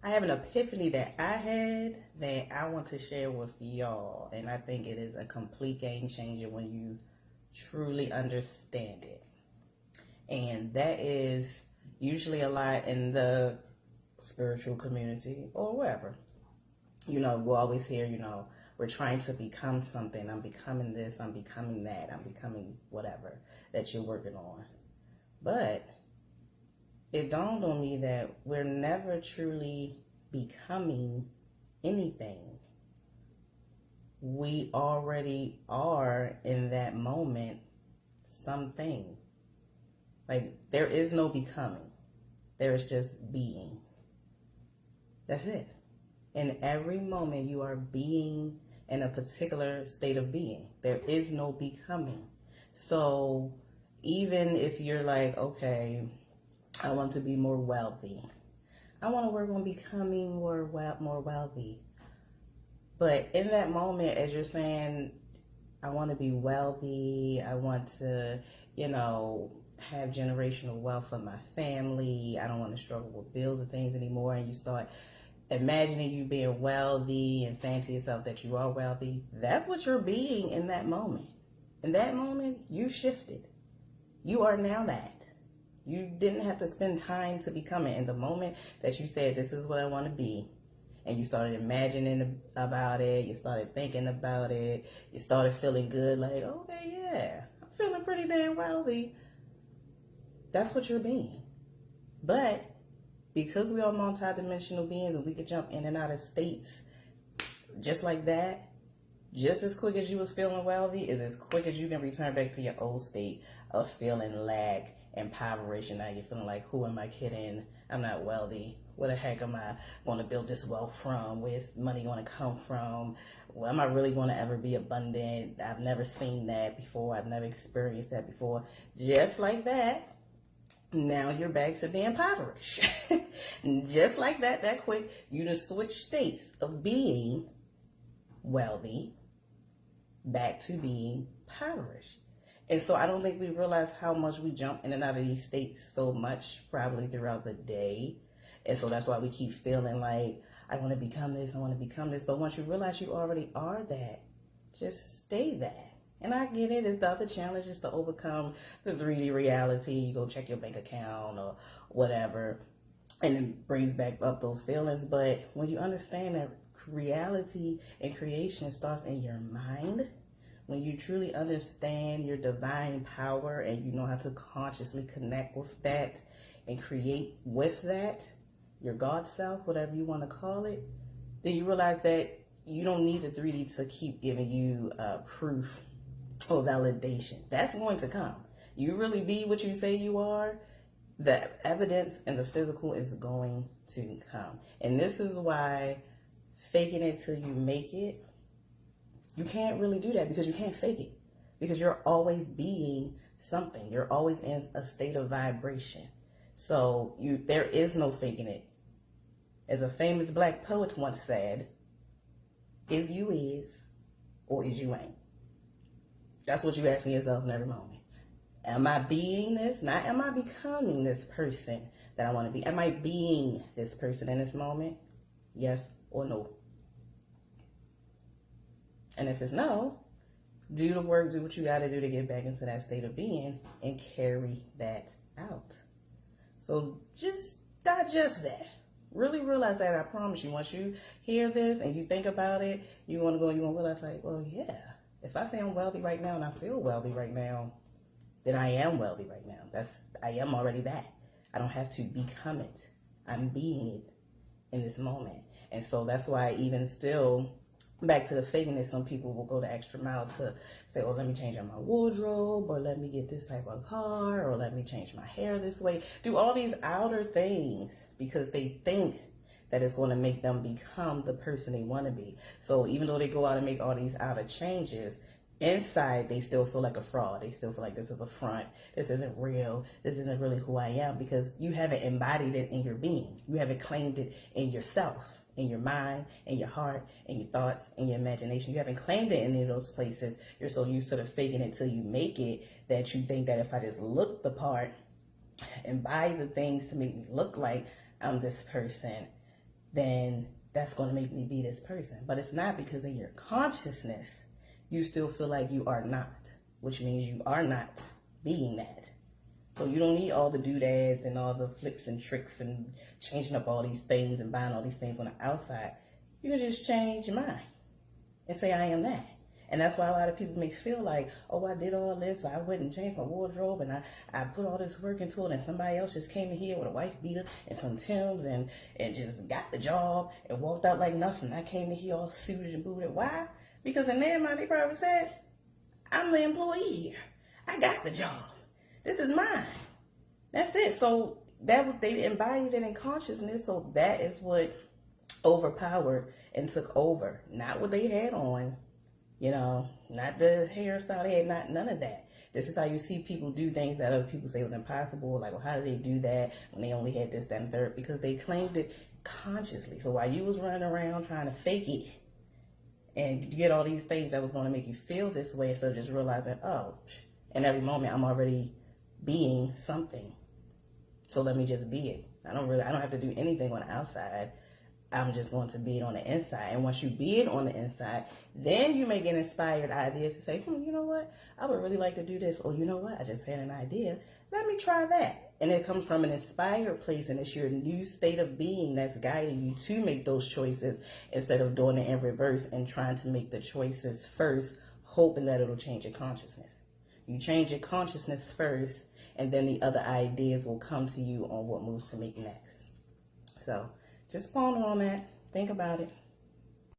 I have an epiphany that I had that I want to share with y'all. And I think it is a complete game changer when you truly understand it. And that is usually a lot in the spiritual community or wherever. We'll always hear, we're trying to become something. I'm becoming this, I'm becoming that, I'm becoming whatever that you're working on. But it dawned on me that we're never truly becoming anything. We already are in that moment something. Like, there is no becoming. There is just being. That's it. In every moment, you are being in a particular state of being. There is no becoming. So even if you're like, okay, I want to be more wealthy. I want to work on becoming more wealthy. But in that moment, as you're saying, I want to be wealthy, I want to, have generational wealth for my family, I don't want to struggle with bills and things anymore, and you start imagining you being wealthy and saying to yourself that you are wealthy, that's what you're being in that moment. In that moment, you shifted. You are now that. You didn't have to spend time to become it. In the moment that you said, this is what I want to be, and you started imagining about it, you started thinking about it, you started feeling good, like, okay, yeah, I'm feeling pretty damn wealthy. That's what you're being. But because we are multidimensional beings and we could jump in and out of states just like that, just as quick as you was feeling wealthy is as quick as you can return back to your old state of feeling lack, impoverished. Now you're feeling like, who am I kidding? I'm not wealthy. Where the heck am I going to build this wealth from? Where's money going to come from? Well, am I really going to ever be abundant? I've never seen that before. I've never experienced that before. Just like that, now you're back to being impoverished. Just like that quick, you just switch states of being wealthy back to being impoverished. And so I don't think we realize how much we jump in and out of these states so much probably throughout the day. And so that's why we keep feeling like, I want to become this, I want to become this. But once you realize you already are that, just stay that. And I get it, it's the other challenge is to overcome the 3D reality. You go check your bank account or whatever, and it brings back up those feelings. But when you understand that reality and creation starts in your mind, when you truly understand your divine power and you know how to consciously connect with that and create with that, your God self, whatever you want to call it, then you realize that you don't need the 3D to keep giving you proof or validation. That's going to come. You really be what you say you are, the evidence and the physical is going to come. And this is why faking it till you make it, you can't really do that because you can't fake it. Because you're always being something. You're always in a state of vibration. So there is no faking it. As a famous black poet once said, is you is or is you ain't. That's what you asking yourself in every moment. Am I being this? Not am I becoming this person that I want to be? Am I being this person in this moment? Yes or no? And if it's no, do the work, do what you got to do to get back into that state of being and carry that out. So just digest that. Really realize that. I promise you, once you hear this and you think about it, you're going to realize like, well, yeah, if I say I'm wealthy right now and I feel wealthy right now, then I am wealthy right now. I am already that. I don't have to become it. I'm being it in this moment. And so that's why even still, back to the faking it, some people will go the extra mile to say, oh, let me change out my wardrobe, or let me get this type of car, or let me change my hair this way. Do all these outer things because they think that it's going to make them become the person they want to be. So even though they go out and make all these outer changes, inside they still feel like a fraud. They still feel like this is a front. This isn't real. This isn't really who I am, because you haven't embodied it in your being. You haven't claimed it in yourself, in your mind, in your heart, in your thoughts, in your imagination. You haven't claimed it in any of those places. You're so used to the faking it till you make it that you think that if I just look the part and buy the things to make me look like I'm this person, then that's going to make me be this person. But it's not, because in your consciousness, you still feel like you are not, which means you are not being that. So you don't need all the doodads and all the flips and tricks and changing up all these things and buying all these things on the outside. You can just change your mind and say, I am that. And that's why a lot of people may feel like, oh, I did all this, I went and changed my wardrobe, and I put all this work into it, and somebody else just came in here with a wife beater and some Timbs and just got the job and walked out like nothing. I came in here all suited and booted. Why? Because in their mind, they probably said, I'm the employee here. I got the job. This is mine. That's it. So they embodied it in consciousness, so that is what overpowered and took over. Not what they had on. Not the hairstyle they had, none of that. This is how you see people do things that other people say was impossible. Like, well, how did they do that when they only had this, that, and third? Because they claimed it consciously. So while you was running around trying to fake it and get all these things that was going to make you feel this way, instead of just realizing, oh, in every moment I'm already being something. So let me just be it. I don't have to do anything on the outside. I'm just going to be it on the inside. And once you be it on the inside, then you may get inspired ideas to say, you know what? I would really like to do this. Or, you know what? I just had an idea. Let me try that. And it comes from an inspired place, and it's your new state of being that's guiding you to make those choices, instead of doing it in reverse and trying to make the choices first, hoping that it'll change your consciousness. You change your consciousness first, and then the other ideas will come to you on what moves to make next. So just ponder on that. Think about it.